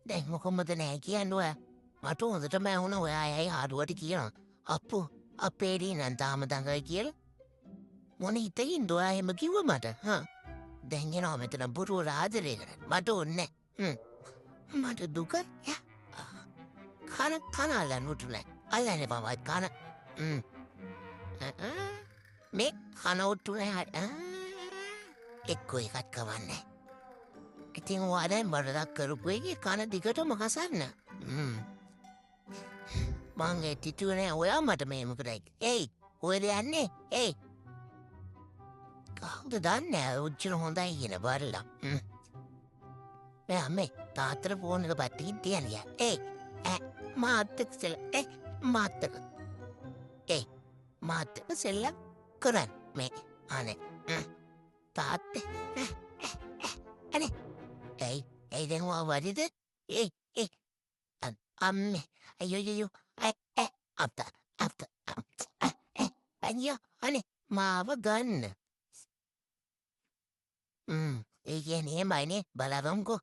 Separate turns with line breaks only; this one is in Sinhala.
දැන් මොකොමද නෑ කියන්නුව මට හොඳට මැහුණ ඔයායයි හඩුවට කියනවා. අප්පු අපේරී නන්තාම දඟයි කියල මොන හිතකින් දොයා හෙම කිව්ව මට දැන්ගෙන මෙතන බුරුව රාදරය කර මට ඔන්න මට දුක කනල්ලන්න උටුනෑ අල්ලන්න පමත් කන මේ කනොට්ටුන එක්කො එකත් කවන්න. ඉතින් වාදැන් බඩදක් කරපුගේ කන දිගට මකසන්න මංගේ තිතුවනෑ ඔයා මට මේම කරයි. ඒයි ඔයද යන්නේ ඒ කවුද දන්න උච්චන හොඳයි කියන බරලා මෙ තාතර පෝනක පත්තිකින් තියනිය ඒ මාත්තක සෙල් මාත්තක ඒ මාත්තක සෙල්ලක් කරන්න මේ අනේ තාත්තේ අනේ ඇයි ඇයිදවා වරිද ඒ අම්මේ අයෝයෝ අපත අනිය අනේ මාව ගන්න ඒ කියන්නේ මයිනේ බලරම්කෝ